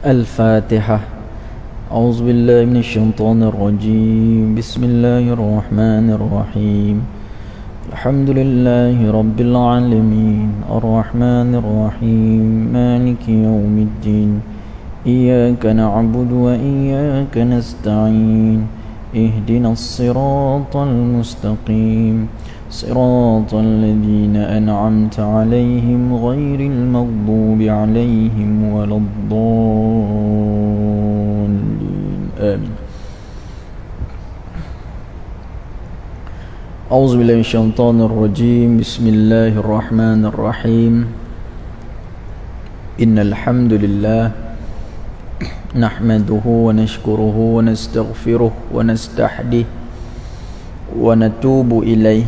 الفاتحة. أعوذ بالله من الشيطان الرجيم. بسم الله الرحمن الرحيم. الحمد لله رب العالمين الرحمن الرحيم مالك يوم الدين إياك نعبد وإياك نستعين اهدنا الصراط المستقيم صراط الذين أنعمت عليهم غير المغضوب عليهم ولا الضالين آمين. أعوذ بالله من الشيطان الرجيم. بسم الله الرحمن الرحيم. إن الحمد لله نحمده ونشكره ونستغفره ونستهديه ونتوب إليه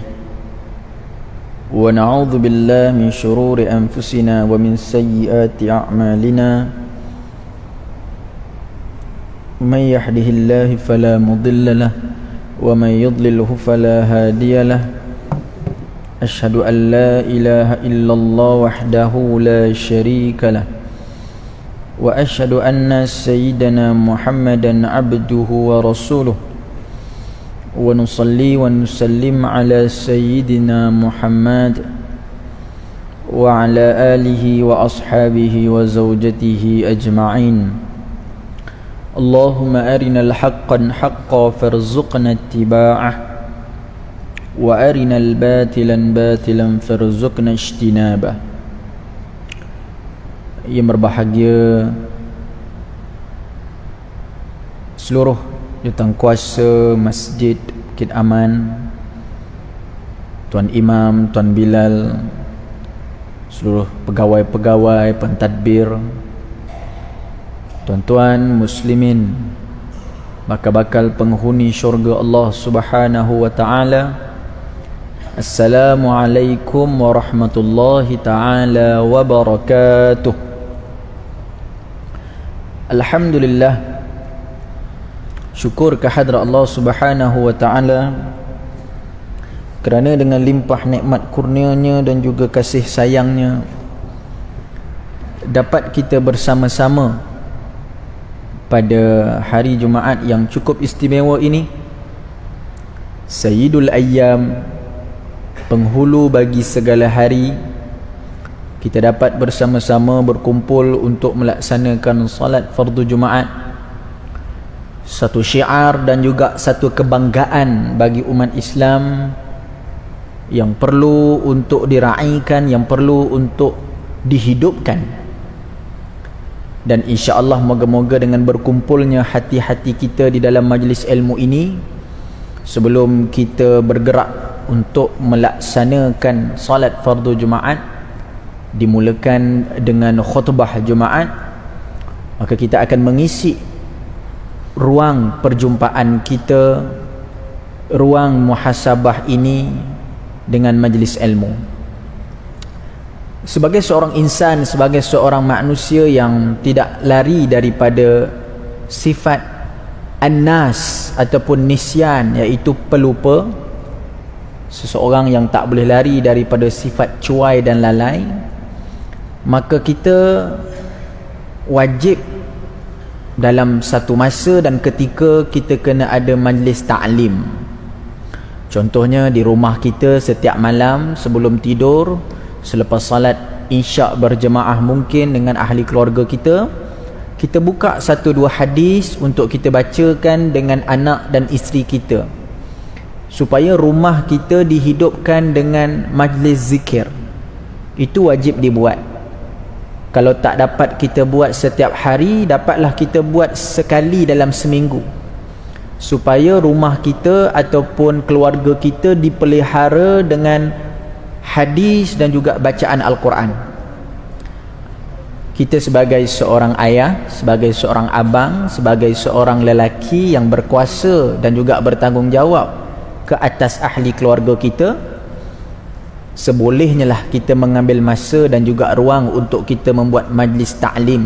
ونعوذ بالله من شرور أنفسنا ومن سيئات أعمالنا. من يهده الله فلا مضل له ومن يضلله فلا هادي له. أشهد أن لا إله إلا الله وحده لا شريك له وأشهد أن سيدنا محمدا عبده ورسوله ونصلي ونسلم على سيدنا محمد وعلى آله وأصحابه وزوجته أجمعين. اللهم أرنا الحق حقا فارزقنا اتباعه وأرنا الباطل باطلا فارزقنا اجتنابه. Yang berbahagia seluruh jurukuasa Masjid Bukit Aman, Tuan Imam, Tuan Bilal, seluruh pegawai-pegawai pentadbir, tuan-tuan muslimin, bakal penghuni syurga Allah Subhanahu wa taala. Assalamualaikum warahmatullahi taala wabarakatuh. Alhamdulillah, syukur kehadrat Allah Subhanahu wa taala kerana dengan limpah nikmat kurnianya dan juga kasih sayangnya dapat kita bersama-sama pada hari Jumaat yang cukup istimewa ini, Sayyidul Ayyam, penghulu bagi segala hari. Kita dapat bersama-sama berkumpul untuk melaksanakan salat fardu Jumaat. Satu syiar dan juga satu kebanggaan bagi umat Islam yang perlu untuk diraikan, yang perlu untuk dihidupkan. Dan insya-Allah moga-moga dengan berkumpulnya hati-hati kita di dalam majlis ilmu ini, sebelum kita bergerak untuk melaksanakan salat fardu Jumaat, dimulakan dengan khutbah Jumaat, maka kita akan mengisi ruang perjumpaan kita, ruang muhasabah ini dengan majlis ilmu. Sebagai seorang insan, sebagai seorang manusia yang tidak lari daripada sifat an-nas ataupun nisyan, iaitu pelupa, seseorang yang tak boleh lari daripada sifat cuai dan lalai, maka kita wajib dalam satu masa dan ketika kita kena ada majlis ta'lim. Contohnya di rumah kita setiap malam sebelum tidur, selepas salat isyak berjemaah mungkin dengan ahli keluarga kita, kita buka satu dua hadis untuk kita bacakan dengan anak dan isteri kita, supaya rumah kita dihidupkan dengan majlis zikir. Itu wajib dibuat. Kalau tak dapat kita buat setiap hari, dapatlah kita buat sekali dalam seminggu, supaya rumah kita ataupun keluarga kita dipelihara dengan hadis dan juga bacaan Al-Quran. Kita sebagai seorang ayah, sebagai seorang abang, sebagai seorang lelaki yang berkuasa dan juga bertanggungjawab ke atas ahli keluarga kita, sebolehnya lah kita mengambil masa dan juga ruang untuk kita membuat majlis ta'lim.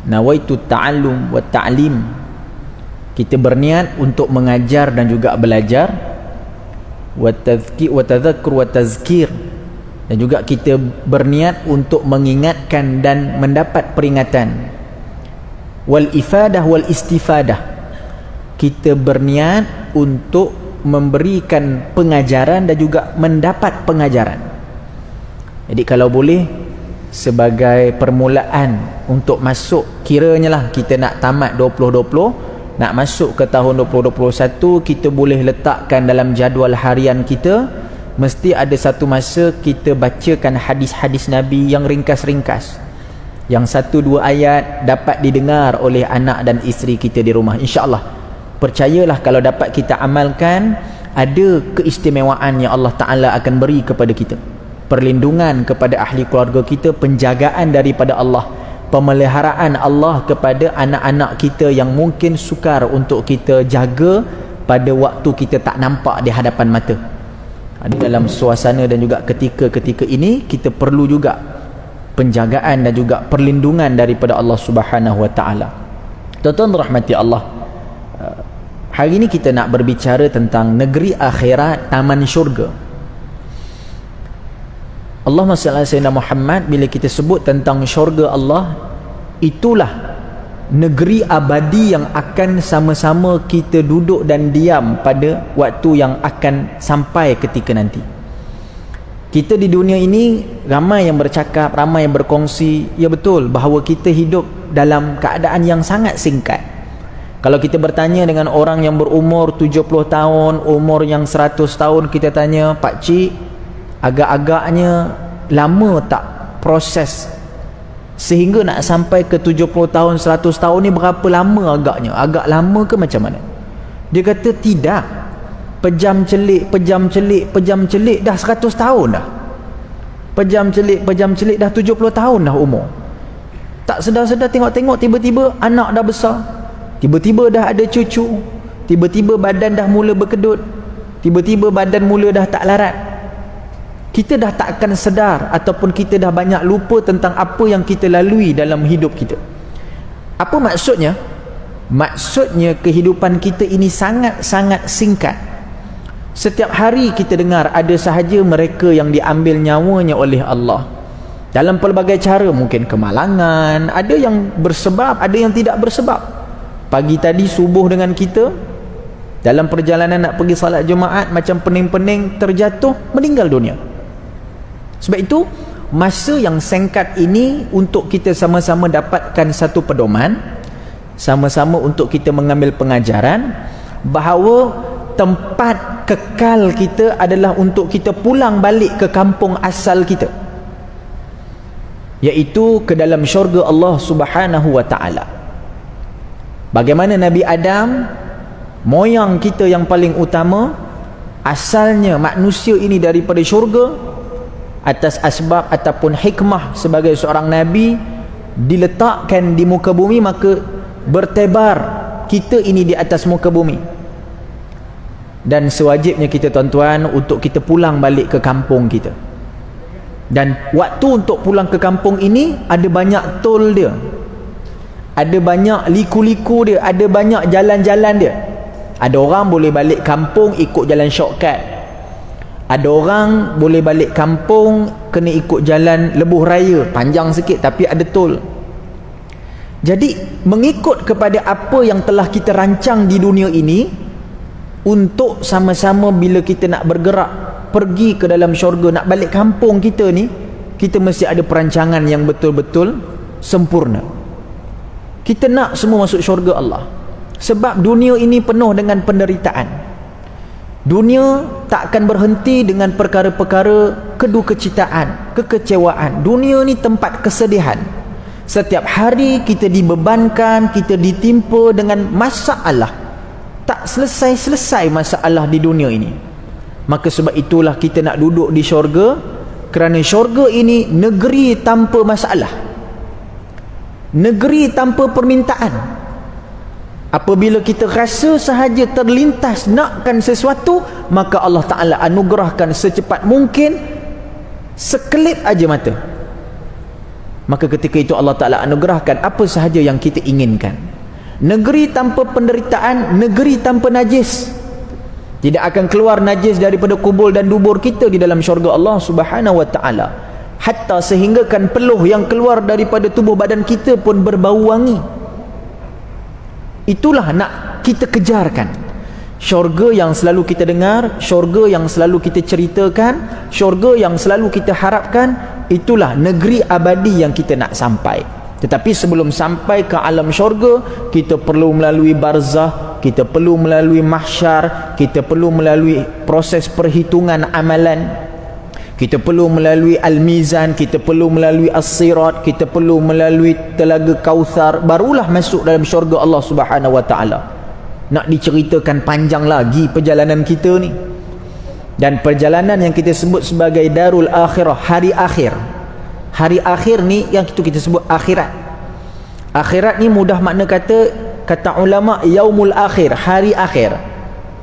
Nawaitu ta'allum wa ta'lim. Kita berniat untuk mengajar dan juga belajar. Wa tadhakkur wa tazkir. Dan juga kita berniat untuk mengingatkan dan mendapat peringatan. wal ifadah wal istifadah. Kita berniat untuk memberikan pengajaran dan juga mendapat pengajaran. Jadi kalau boleh, sebagai permulaan untuk masuk, kiranya lah kita nak tamat 2020, nak masuk ke tahun 2021, kita boleh letakkan dalam jadual harian kita, mesti ada satu masa kita bacakan hadis-hadis Nabi yang ringkas-ringkas, yang 1-2 ayat dapat didengar oleh anak dan isteri kita di rumah. InsyaAllah, percayalah kalau dapat kita amalkan, ada keistimewaan yang Allah Ta'ala akan beri kepada kita. Perlindungan kepada ahli keluarga kita, penjagaan daripada Allah, pemeliharaan Allah kepada anak-anak kita yang mungkin sukar untuk kita jaga pada waktu kita tak nampak di hadapan mata. Dalam suasana dan juga ketika-ketika ini, kita perlu juga penjagaan dan juga perlindungan daripada Allah Subhanahu Wa Ta'ala. Tuan-tuan rahmati Allah, hari ini kita nak berbicara tentang negeri akhirat, taman syurga. Allahumma salli ala sayyidina Muhammad. Bila kita sebut tentang syurga Allah, itulah negeri abadi yang akan sama-sama kita duduk dan diam pada waktu yang akan sampai ketika nanti. Kita di dunia ini ramai yang bercakap, ramai yang berkongsi, ya betul, bahawa kita hidup dalam keadaan yang sangat singkat. Kalau kita bertanya dengan orang yang berumur 70 tahun, umur yang 100 tahun, kita tanya, Pak Cik, agak-agaknya lama tak proses sehingga nak sampai ke 70 tahun, 100 tahun ni berapa lama agaknya? Agak lama ke macam mana? Dia kata tidak. Pejam celik dah 100 tahun dah. Pejam celik dah 70 tahun dah umur. Tak sedar-sedar tengok-tengok, tiba-tiba anak dah besar. Tiba-tiba dah ada cucu. Tiba-tiba badan dah mula berkedut. Tiba-tiba badan mula dah tak larat. Kita dah tak akan sedar ataupun kita dah banyak lupa tentang apa yang kita lalui dalam hidup kita. Apa maksudnya? Maksudnya kehidupan kita ini sangat-sangat singkat. Setiap hari kita dengar ada sahaja mereka yang diambil nyawanya oleh Allah dalam pelbagai cara, mungkin kemalangan, ada yang bersebab, ada yang tidak bersebab. Pagi tadi subuh dengan kita dalam perjalanan nak pergi salat Jumaat, macam pening-pening terjatuh, meninggal dunia. Sebab itu masa yang singkat ini untuk kita sama-sama dapatkan satu pedoman, sama-sama untuk kita mengambil pengajaran bahawa tempat kekal kita adalah untuk kita pulang balik ke kampung asal kita, iaitu ke dalam syurga Allah Subhanahu Wa Ta'ala. Bagaimana Nabi Adam, moyang kita yang paling utama, asalnya manusia ini daripada syurga, atas asbab ataupun hikmah sebagai seorang Nabi diletakkan di muka bumi, maka bertebar kita ini di atas muka bumi. Dan sewajibnya kita tuan-tuan untuk kita pulang balik ke kampung kita. Dan waktu untuk pulang ke kampung ini ada banyak tol dia, ada banyak liku-liku dia, ada banyak jalan-jalan dia. Ada orang boleh balik kampung ikut jalan shortcut, ada orang boleh balik kampung kena ikut jalan lebuh raya, panjang sikit tapi ada tol. Jadi mengikut kepada apa yang telah kita rancang di dunia ini, untuk sama-sama bila kita nak bergerak pergi ke dalam syurga, nak balik kampung kita ni, kita mesti ada perancangan yang betul-betul sempurna. Kita nak semua masuk syurga Allah, sebab dunia ini penuh dengan penderitaan. Dunia tak akan berhenti dengan perkara-perkara kedukecitaan, kekecewaan. Dunia ni tempat kesedihan. Setiap hari kita dibebankan, kita ditimpa dengan masalah. Tak selesai-selesai masalah di dunia ini. Maka sebab itulah kita nak duduk di syurga, kerana syurga ini negeri tanpa masalah, negeri tanpa permintaan. Apabila kita rasa sahaja terlintas nakkan sesuatu, maka Allah Ta'ala anugerahkan secepat mungkin, sekelip aja mata. Maka ketika itu Allah Ta'ala anugerahkan apa sahaja yang kita inginkan. Negeri tanpa penderitaan, negeri tanpa najis. Tidak akan keluar najis daripada kubur dan dubur kita di dalam syurga Allah Subhanahu Wa Ta'ala. Hatta sehinggakan peluh yang keluar daripada tubuh badan kita pun berbau wangi. Itulah nak kita kejarkan. Syurga yang selalu kita dengar, syurga yang selalu kita ceritakan, syurga yang selalu kita harapkan, itulah negeri abadi yang kita nak sampai. Tetapi sebelum sampai ke alam syurga, kita perlu melalui barzah, kita perlu melalui mahsyar, kita perlu melalui proses perhitungan amalan, kita perlu melalui al-mizan, kita perlu melalui as-sirat, kita perlu melalui telaga Kautsar, barulah masuk dalam syurga Allah Subhanahu wa taala. Nak diceritakan panjang lagi perjalanan kita ni. Dan perjalanan yang kita sebut sebagai darul akhirah, hari akhir. Hari akhir ni yang kita sebut akhirat. Akhirat ni mudah makna kata ulama yaumul akhir, hari akhir.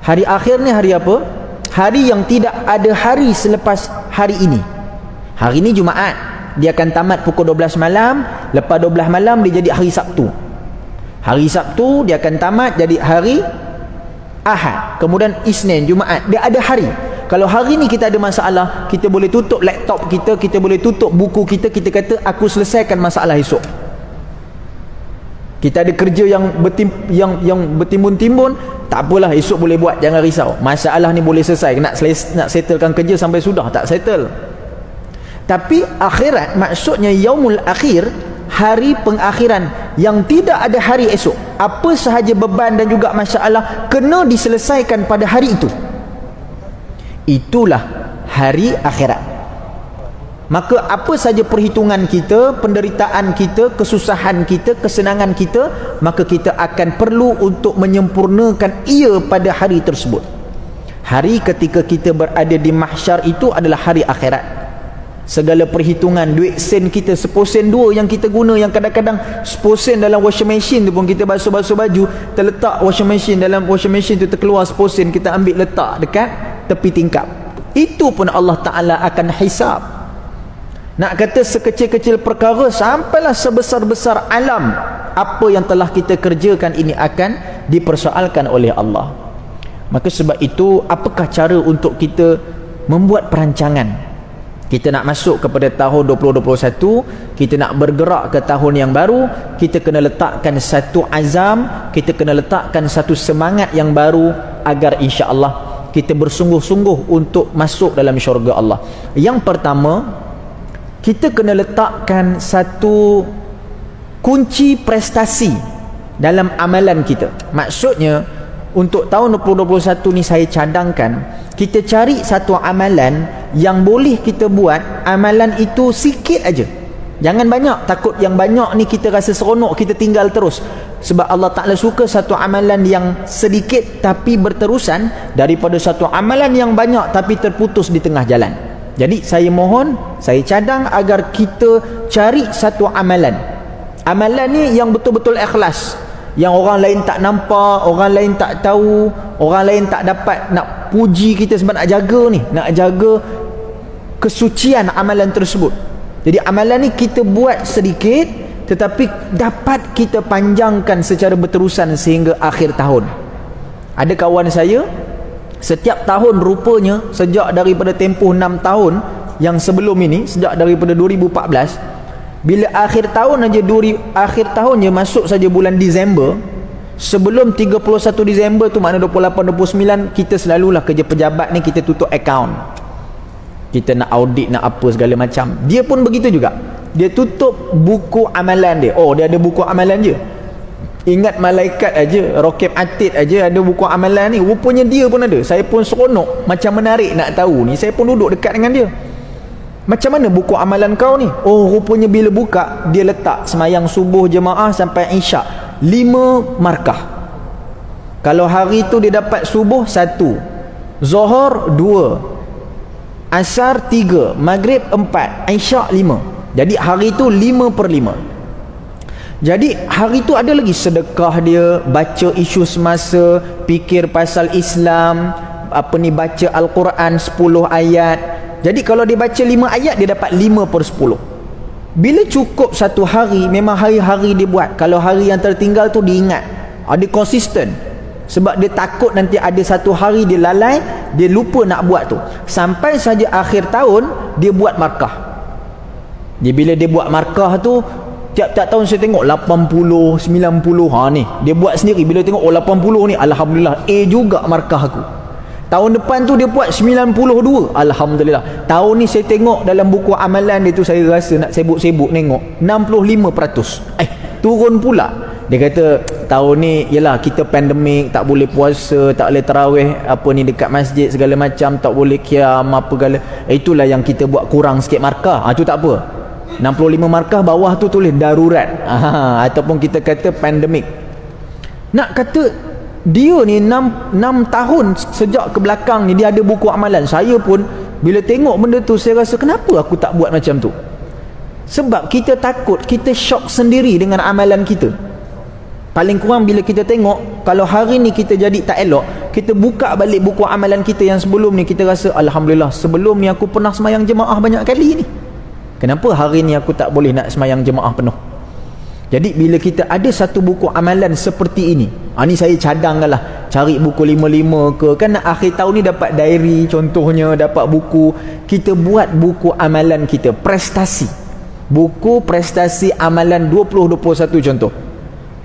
Hari akhir ni hari apa? Hari yang tidak ada hari selepas hari ini. Hari ini Jumaat, dia akan tamat pukul 12 malam, lepas 12 malam dia jadi hari Sabtu. Hari Sabtu dia akan tamat jadi hari Ahad, kemudian Isnin, Jumaat, dia ada hari. Kalau hari ni kita ada masalah, kita boleh tutup laptop kita, kita boleh tutup buku kita, kita kata aku selesaikan masalah esok. Kita ada kerja yang bertimbun-timbun, tak apalah, esok boleh buat, jangan risau. Masalah ni boleh selesai. Nak settlekan kerja sampai sudah, tak settle. Tapi akhirat maksudnya yaumul akhir, hari pengakhiran yang tidak ada hari esok. Apa sahaja beban dan juga masalah kena diselesaikan pada hari itu. Itulah hari akhirat. Maka apa saja perhitungan kita, penderitaan kita, kesusahan kita, kesenangan kita, maka kita akan perlu untuk menyempurnakan ia pada hari tersebut. Hari ketika kita berada di mahsyar itu adalah hari akhirat. Segala perhitungan, duit sen kita, 10 sen 2 yang kita guna, yang kadang-kadang 10 sen dalam washing machine tu pun kita basuh-basuh baju, terletak washing machine, dalam washing machine tu terkeluar 10 sen, kita ambil letak dekat tepi tingkap. Itu pun Allah Ta'ala akan hisab. Nak kata sekecil-kecil perkara sampailah sebesar-besar alam, apa yang telah kita kerjakan ini akan dipersoalkan oleh Allah. Maka sebab itu, apakah cara untuk kita membuat perancangan? Kita nak masuk kepada tahun 2021, kita nak bergerak ke tahun yang baru, kita kena letakkan satu azam, kita kena letakkan satu semangat yang baru agar insya-Allah kita bersungguh-sungguh untuk masuk dalam syurga Allah. Yang pertama, kita kena letakkan satu kunci prestasi dalam amalan kita. Maksudnya, untuk tahun 2021 ni saya cadangkan, kita cari satu amalan yang boleh kita buat, amalan itu sikit aja. Jangan banyak, takut yang banyak ni kita rasa seronok, kita tinggal terus. Sebab Allah Ta'ala suka satu amalan yang sedikit tapi berterusan, daripada satu amalan yang banyak tapi terputus di tengah jalan. Jadi saya mohon, saya cadang agar kita cari satu amalan. Amalan ni yang betul-betul ikhlas, yang orang lain tak nampak, orang lain tak tahu, orang lain tak dapat nak puji kita sebab nak jaga ni, nak jaga kesucian amalan tersebut. Jadi amalan ni kita buat sedikit tetapi dapat kita panjangkan secara berterusan sehingga akhir tahun. Ada kawan saya, setiap tahun rupanya sejak daripada tempoh 6 tahun yang sebelum ini, sejak daripada 2014, bila akhir tahun aja, akhir tahun je masuk saja bulan Disember, sebelum 31 Disember tu, makna 28 29, kita selalulah kerja pejabat ni, kita tutup akaun, kita nak audit, nak apa segala macam. Dia pun begitu juga, dia tutup buku amalan dia. Oh, dia ada buku amalan je. Ingat malaikat aja, Rokib Atid aja ada buku amalan ni, rupanya dia pun ada. Saya pun seronok, macam menarik nak tahu ni. Saya pun duduk dekat dengan dia. Macam mana buku amalan kau ni? Oh, rupanya bila buka, dia letak semayang subuh jemaah sampai isyak 5 markah. Kalau hari tu dia dapat subuh 1, Zuhur 2, Asar 3, Maghrib 4, Isyak 5. Jadi hari tu 5/5. Jadi hari tu ada lagi sedekah dia, baca isu semasa, fikir pasal Islam, baca Al-Quran 10 ayat. Jadi kalau dia baca 5 ayat, dia dapat 5/10. Bila cukup satu hari, memang hari-hari dia buat. Kalau hari yang tertinggal tu dia ingat, dia konsisten. Sebab dia takut nanti ada satu hari dia lalai, dia lupa nak buat tu. Sampai saja akhir tahun dia buat markah. Bila dia buat markah tu, tiap-tiap tahun saya tengok 80, 90. Ni dia buat sendiri. Bila tengok 80 ni, alhamdulillah A juga markah aku. Tahun depan tu dia buat 92, alhamdulillah. Tahun ni saya tengok dalam buku amalan dia tu, saya rasa nak sibuk-sibuk tengok 65%. Turun pula. Dia kata tahun ni yalah kita pandemik, tak boleh puasa, tak boleh tarawih apa ni dekat masjid segala macam, tak boleh qiyam apa segala. Itulah yang kita buat kurang sikit markah. Tu tak apa. 65 markah, bawah tu tulis darurat. Ataupun kita kata pandemik. Nak kata dia ni 6 tahun sejak ke belakang ni dia ada buku amalan. Saya pun bila tengok benda tu saya rasa kenapa aku tak buat macam tu. Sebab kita takut, kita shock sendiri dengan amalan kita. Paling kurang bila kita tengok, kalau hari ni kita jadi tak elok, kita buka balik buku amalan kita yang sebelum ni, kita rasa alhamdulillah sebelum ni aku pernah semayang jemaah banyak kali ni. Kenapa hari ni aku tak boleh nak semayang jemaah penuh? Jadi bila kita ada satu buku amalan seperti ini, ni saya cadanglah cari buku 55 ke, kan akhir tahun ni dapat diary contohnya, dapat buku, kita buat buku amalan kita, prestasi. Buku prestasi amalan 2021 contoh.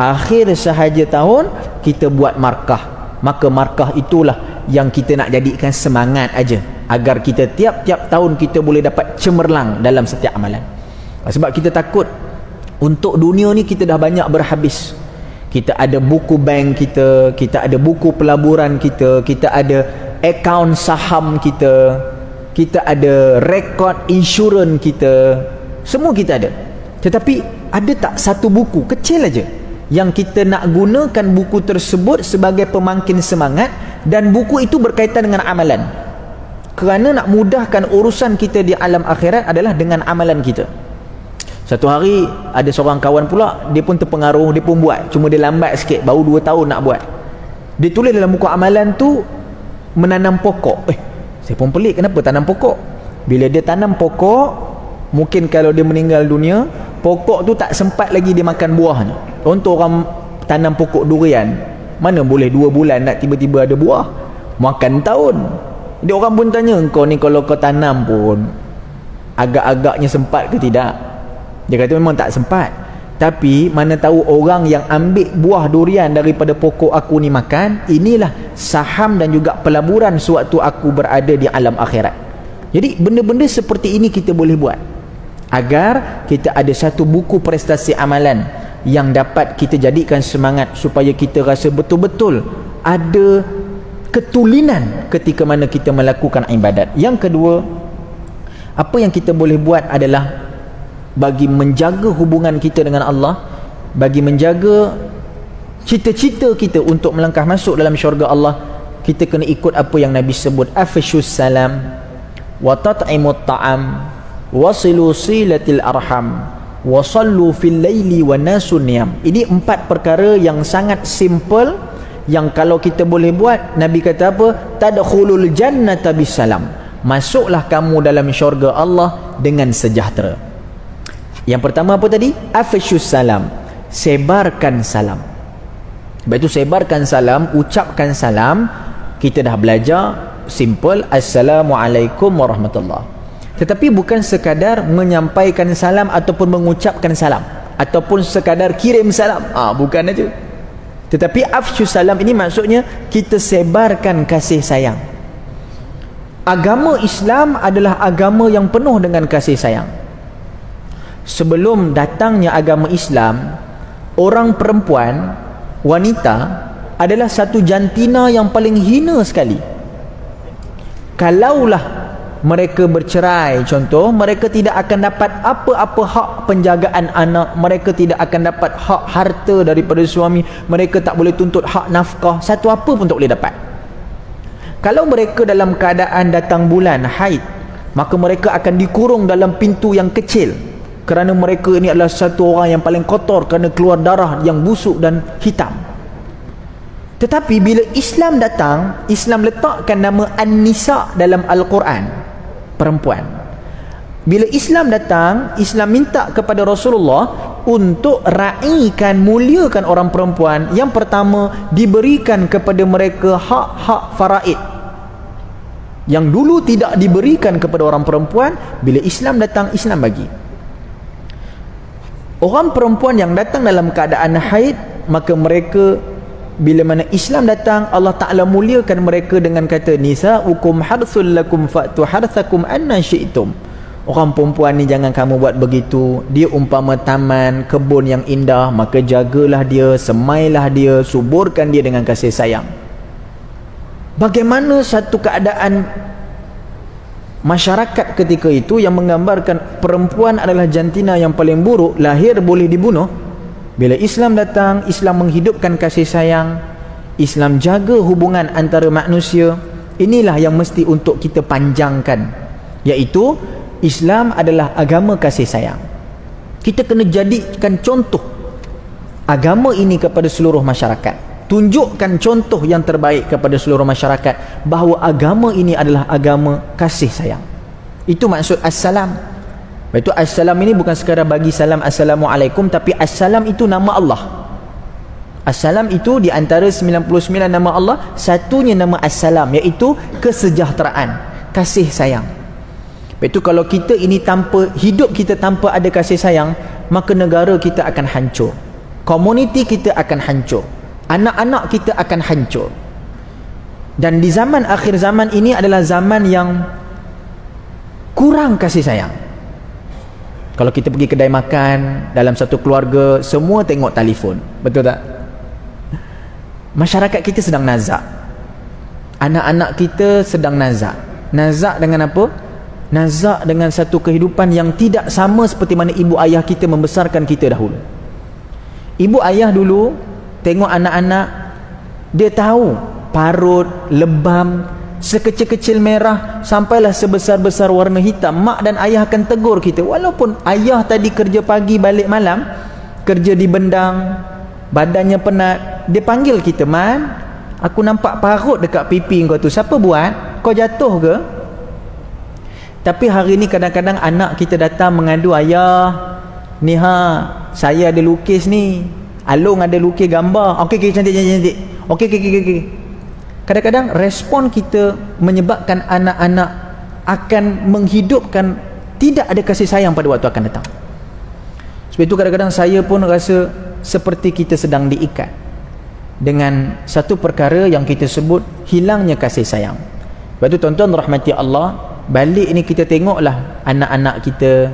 Akhir sahaja tahun kita buat markah. Maka markah itulah yang kita nak jadikan semangat aja, agar kita tiap-tiap tahun kita boleh dapat cemerlang dalam setiap amalan. Sebab kita takut untuk dunia ni kita dah banyak berhabis. Kita ada buku bank kita, kita ada buku pelaburan kita, kita ada akaun saham kita, kita ada rekod insurans kita, semua kita ada. Tetapi ada tak satu buku kecil aja yang kita nak gunakan buku tersebut sebagai pemangkin semangat, dan buku itu berkaitan dengan amalan. Kerana nak mudahkan urusan kita di alam akhirat adalah dengan amalan kita. Satu hari ada seorang kawan pula, dia pun terpengaruh, dia pun buat, cuma dia lambat sikit, baru 2 tahun nak buat. Dia tulis dalam buku amalan tu menanam pokok. Saya pun pelik, kenapa tanam pokok? Bila dia tanam pokok, mungkin kalau dia meninggal dunia, pokok tu tak sempat lagi dia makan buahnya. Contoh orang tanam pokok durian, mana boleh 2 bulan nak tiba-tiba ada buah, makan tahun. Dia orang pun tanya, kau ni kalau kau tanam pun agak-agaknya sempat ke tidak? Dia kata memang tak sempat, tapi mana tahu orang yang ambil buah durian daripada pokok aku ni makan, inilah saham dan juga pelaburan sewaktu aku berada di alam akhirat. Jadi benda-benda seperti ini kita boleh buat agar kita ada satu buku prestasi amalan yang dapat kita jadikan semangat supaya kita rasa betul-betul ada ketulinan ketika mana kita melakukan ibadat. Yang kedua, apa yang kita boleh buat adalah bagi menjaga hubungan kita dengan Allah, bagi menjaga cita-cita kita untuk melangkah masuk dalam syurga Allah, kita kena ikut apa yang Nabi sebut, afshus salam wa tat'imut ta'am wasilu silatil arham wasallu fil laili wa nasun niyam. Ini 4 perkara yang sangat simple, yang kalau kita boleh buat, Nabi kata apa? Tadkhulul jannata bisalam, masuklah kamu dalam syurga Allah dengan sejahtera. Yang pertama apa tadi? Afshus salam, sebarkan salam. Sebab itu sebarkan salam, ucapkan salam. Kita dah belajar simple, assalamualaikum warahmatullahi. Tetapi bukan sekadar menyampaikan salam ataupun mengucapkan salam ataupun sekadar kirim salam, bukan aja. Tetapi afshus salam ini maksudnya kita sebarkan kasih sayang. Agama Islam adalah agama yang penuh dengan kasih sayang. Sebelum datangnya agama Islam, orang perempuan, wanita adalah satu jantina yang paling hina sekali. Kalaulah mereka bercerai contoh, mereka tidak akan dapat apa-apa hak penjagaan anak, mereka tidak akan dapat hak harta daripada suami, mereka tak boleh tuntut hak nafkah, satu apa pun tak boleh dapat. Kalau mereka dalam keadaan datang bulan haid, maka mereka akan dikurung dalam pintu yang kecil, kerana mereka ini adalah satu orang yang paling kotor kerana keluar darah yang busuk dan hitam. Tetapi bila Islam datang, Islam letakkan nama An-Nisa dalam Al-Quran, perempuan. Bila Islam datang, Islam minta kepada Rasulullah untuk raikan, muliakan orang perempuan. Yang pertama, diberikan kepada mereka hak-hak faraid yang dulu tidak diberikan kepada orang perempuan. Bila Islam datang, Islam bagi. Orang perempuan yang datang dalam keadaan haid, maka mereka bila mana Islam datang, Allah Ta'ala muliakan mereka dengan kata nisa'ukum harthul lakum fa'tu harthakum anna syi'tum. Orang perempuan ni jangan kamu buat begitu, dia umpama taman, kebun yang indah, maka jagalah dia, semailah dia, suburkan dia dengan kasih sayang. Bagaimana satu keadaan masyarakat ketika itu yang menggambarkan perempuan adalah jantina yang paling buruk, lahir boleh dibunuh. Bila Islam datang, Islam menghidupkan kasih sayang, Islam jaga hubungan antara manusia. Inilah yang mesti untuk kita panjangkan, iaitu Islam adalah agama kasih sayang. Kita kena jadikan contoh agama ini kepada seluruh masyarakat. Tunjukkan contoh yang terbaik kepada seluruh masyarakat bahawa agama ini adalah agama kasih sayang. Itu maksud assalam. Itu assalam ini bukan sekadar bagi salam assalamualaikum, tapi assalam itu nama Allah. Assalam itu di antara 99 nama Allah, satunya nama assalam, iaitu kesejahteraan, kasih sayang. Itu kalau kita ini tanpa hidup kita tanpa ada kasih sayang, maka negara kita akan hancur, komuniti kita akan hancur, anak-anak kita akan hancur. Dan di zaman akhir zaman ini adalah zaman yang kurang kasih sayang. Kalau kita pergi kedai makan, dalam satu keluarga semua tengok telefon, betul tak? Masyarakat kita sedang nazak, anak-anak kita sedang nazak. Nazak dengan apa? Nazak dengan satu kehidupan yang tidak sama seperti mana ibu ayah kita membesarkan kita dahulu. Ibu ayah dulu tengok anak-anak, dia tahu parut, lebam, sekecil-kecil merah sampailah sebesar-besar warna hitam. Mak dan ayah akan tegur kita, walaupun ayah tadi kerja pagi balik malam, kerja di bendang, badannya penat, dia panggil kita, man, aku nampak parut dekat pipi kau tu, siapa buat? Kau jatuh ke? Tapi hari ni kadang-kadang anak kita datang mengadu, ayah ni saya ada lukis ni, Along ada lukis gambar, okey cantik, okey. Kadang-kadang respon kita menyebabkan anak-anak akan menghidupkan tidak ada kasih sayang pada waktu akan datang. Sebab itu kadang-kadang saya pun rasa seperti kita sedang diikat dengan satu perkara yang kita sebut hilangnya kasih sayang. Sebab itu tuan-tuan rahmati Allah, balik ni kita tengoklah anak-anak kita.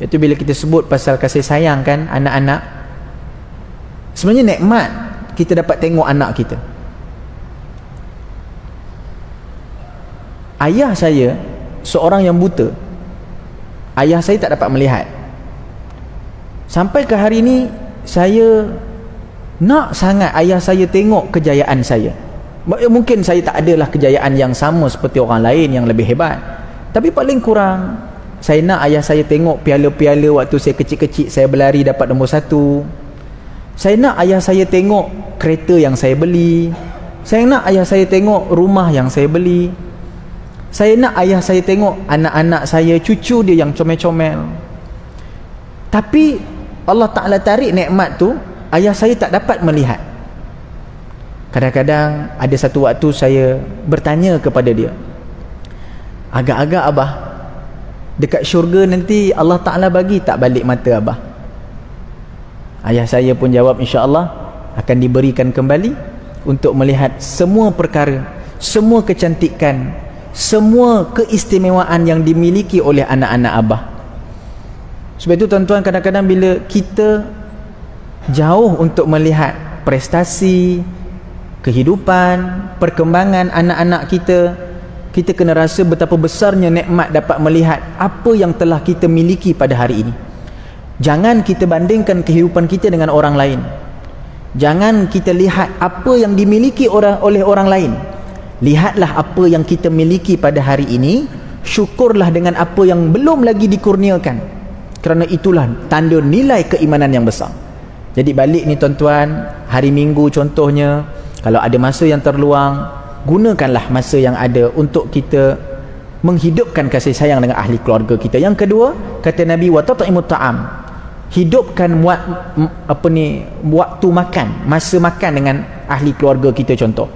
Iaitu bila kita sebut pasal kasih sayang kan, anak-anak, sebenarnya nikmat kita dapat tengok anak kita. Ayah saya seorang yang buta. Ayah saya tak dapat melihat. Sampai ke hari ini saya nak sangat ayah saya tengok kejayaan saya. Mungkin saya tak adalah kejayaan yang sama seperti orang lain yang lebih hebat, tapi paling kurang saya nak ayah saya tengok piala-piala waktu saya kecil-kecil saya berlari dapat nombor 1. Saya nak ayah saya tengok kereta yang saya beli. Saya nak ayah saya tengok rumah yang saya beli. Saya nak ayah saya tengok anak-anak saya, cucu dia yang comel-comel. Tapi Allah Ta'ala tarik nikmat tu, ayah saya tak dapat melihat. Kadang-kadang ada satu waktu saya bertanya kepada dia, agak-agak abah, dekat syurga nanti Allah Ta'ala bagi tak balik mata abah? Ayah saya pun jawab, insya-Allah akan diberikan kembali untuk melihat semua perkara, semua kecantikan, semua keistimewaan yang dimiliki oleh anak-anak abah. Sebab itu tuan-tuan, kadang-kadang bila kita jauh untuk melihat prestasi, kehidupan, perkembangan anak-anak kita, kita kena rasa betapa besarnya nikmat dapat melihat apa yang telah kita miliki pada hari ini. Jangan kita bandingkan kehidupan kita dengan orang lain. Jangan kita lihat apa yang dimiliki oleh orang lain. Lihatlah apa yang kita miliki pada hari ini, syukurlah dengan apa yang belum lagi dikurniakan, kerana itulah tanda nilai keimanan yang besar. Jadi balik ni tuan-tuan, hari Minggu contohnya, kalau ada masa yang terluang, gunakanlah masa yang ada untuk kita menghidupkan kasih sayang dengan ahli keluarga kita. Yang kedua, kata Nabi, wa tat'imut ta'am, hidupkan waktu makan, masa makan dengan ahli keluarga kita contoh.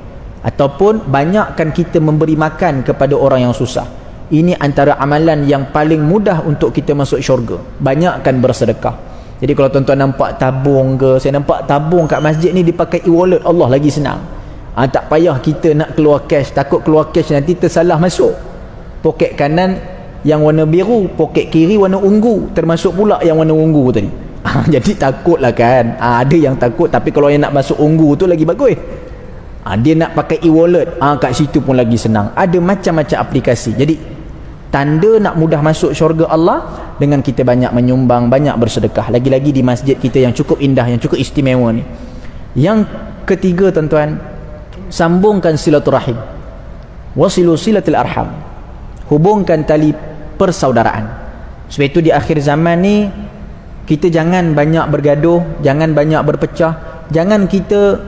Ataupun banyakkan kita memberi makan kepada orang yang susah. Ini antara amalan yang paling mudah untuk kita masuk syurga. Banyakkan bersedekah. Jadi kalau tuan-tuan nampak tabung ke, saya nampak tabung kat masjid ni dipakai e-wallet, Allah lagi senang. Tak payah kita nak keluar cash, takut keluar cash nanti tersalah masuk. Poket kanan yang warna biru, poket kiri warna ungu, termasuk pula yang warna ungu tadi. Jadi takutlah kan. Ada yang takut, tapi kalau yang nak masuk ungu tu lagi bagus. Dia nak pakai e-wallet, kat situ pun lagi senang. Ada macam-macam aplikasi. Jadi tanda nak mudah masuk syurga Allah dengan kita banyak menyumbang, banyak bersedekah. Lagi-lagi di masjid kita yang cukup indah, yang cukup istimewa ni. Yang ketiga tuan-tuan, sambungkan silaturahim. Wasilu silatul arham. Hubungkan tali persaudaraan. Sebab itu di akhir zaman ni kita jangan banyak bergaduh, jangan banyak berpecah, jangan kita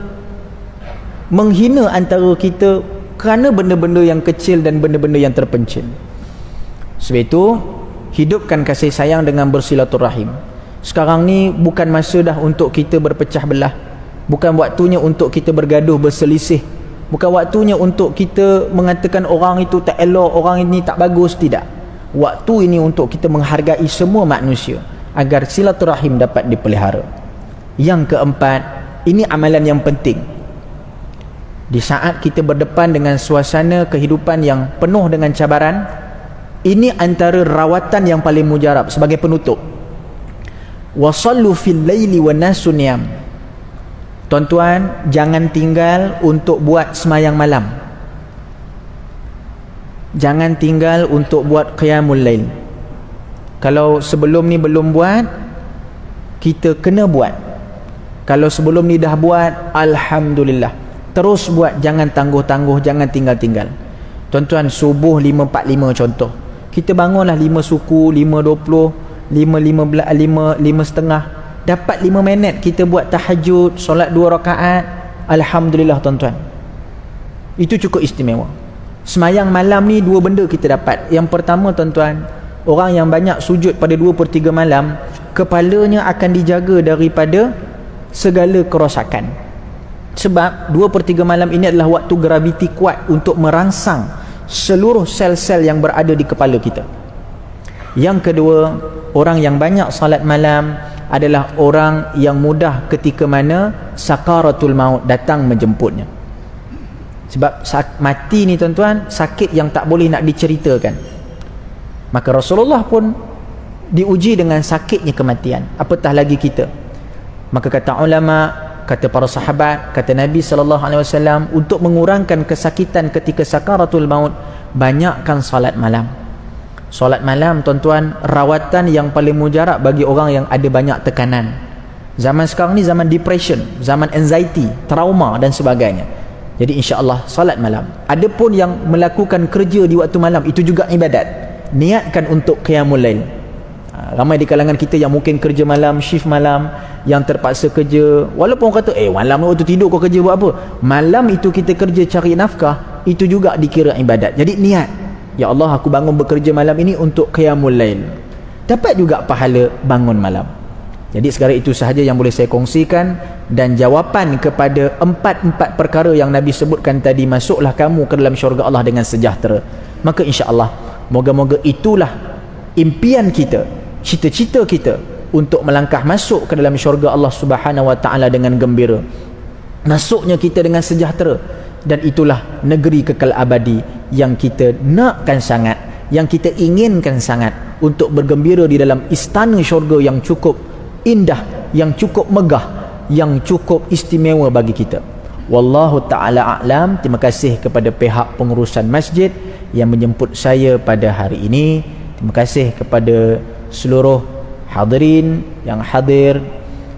menghina antara kita kerana benda-benda yang kecil dan benda-benda yang terpencil. Sebab itu hidupkan kasih sayang dengan bersilaturahim. Sekarang ni bukan masa dah untuk kita berpecah belah, bukan waktunya untuk kita bergaduh, berselisih, bukan waktunya untuk kita mengatakan orang itu tak elok, orang ini tak bagus. Tidak. Waktu ini untuk kita menghargai semua manusia agar silaturahim dapat dipelihara. Yang keempat, ini amalan yang penting. Di saat kita berdepan dengan suasana kehidupan yang penuh dengan cabaran, ini antara rawatan yang paling mujarab sebagai penutup. Wasallu fil laili wan nasu niyam. Tuan-tuan, jangan tinggal untuk buat semayang malam. Jangan tinggal untuk buat qiyamul lail. Kalau sebelum ni belum buat, kita kena buat. Kalau sebelum ni dah buat, alhamdulillah. Terus buat, jangan tangguh-tangguh, jangan tinggal-tinggal. Tuan-tuan, subuh 5.45 contoh. Kita bangunlah 5 suku, 5.20, 5.30, dapat 5 minit kita buat tahajud, solat 2 rakaat, alhamdulillah tuan-tuan. Itu cukup istimewa. Semayang malam ni 2 benda kita dapat. Yang pertama tuan-tuan, orang yang banyak sujud pada 2/3 malam, kepalanya akan dijaga daripada segala kerosakan. Sebab 2/3 malam ini adalah waktu graviti kuat untuk merangsang seluruh sel-sel yang berada di kepala kita. Yang kedua, orang yang banyak salat malam adalah orang yang mudah ketika mana sakaratul maut datang menjemputnya. Sebab mati ni tuan-tuan, sakit yang tak boleh nak diceritakan. Maka Rasulullah pun diuji dengan sakitnya kematian, apatah lagi kita. Maka kata ulama, kata para sahabat, kata Nabi SAW, untuk mengurangkan kesakitan ketika sakaratul maut, banyakkan salat malam. Salat malam tuan-tuan, rawatan yang paling mujarab bagi orang yang ada banyak tekanan. Zaman sekarang ni zaman depression, zaman anxiety, trauma dan sebagainya. Jadi insya-Allah salat malam. Adapun yang melakukan kerja di waktu malam, itu juga ibadat. Niatkan untuk qiyamul lail. Ramai di kalangan kita yang mungkin kerja malam, shift malam, yang terpaksa kerja, walaupun kata malam waktu tidur kau kerja buat apa, malam itu kita kerja cari nafkah, itu juga dikira ibadat. Jadi niat, ya Allah, aku bangun bekerja malam ini untuk qiyamul lail, dapat juga pahala bangun malam. Jadi sekarang itu sahaja yang boleh saya kongsikan, dan jawapan kepada empat perkara yang Nabi sebutkan tadi, masuklah kamu ke dalam syurga Allah dengan sejahtera. Maka insya-Allah moga-moga itulah impian kita, cita-cita kita untuk melangkah masuk ke dalam syurga Allah Subhanahu wa taala dengan gembira. Masuknya kita dengan sejahtera, dan itulah negeri kekal abadi yang kita nakkan sangat, yang kita inginkan sangat, untuk bergembira di dalam istana syurga yang cukup indah, yang cukup megah, yang cukup istimewa bagi kita. Wallahu ta'ala a'lam. Terima kasih kepada pihak pengurusan masjid yang menjemput saya pada hari ini. Terima kasih kepada seluruh hadirin yang hadir.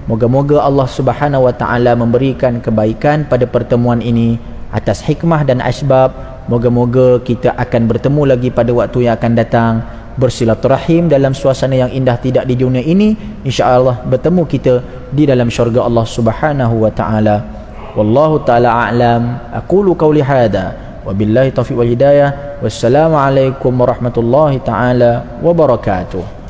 Moga-moga Allah Subhanahu wa taala memberikan kebaikan pada pertemuan ini atas hikmah dan asbab. Moga-moga kita akan bertemu lagi pada waktu yang akan datang, bersilaturahim dalam suasana yang indah tidak di dunia ini. Insya-Allah bertemu kita di dalam syurga Allah Subhanahu wa taala. Wallahu taala a'lam. Aqulu qawli hadza wa billahi taufiq wal hidayah. Wassalamu alaikum warahmatullahi taala wabarakatuh.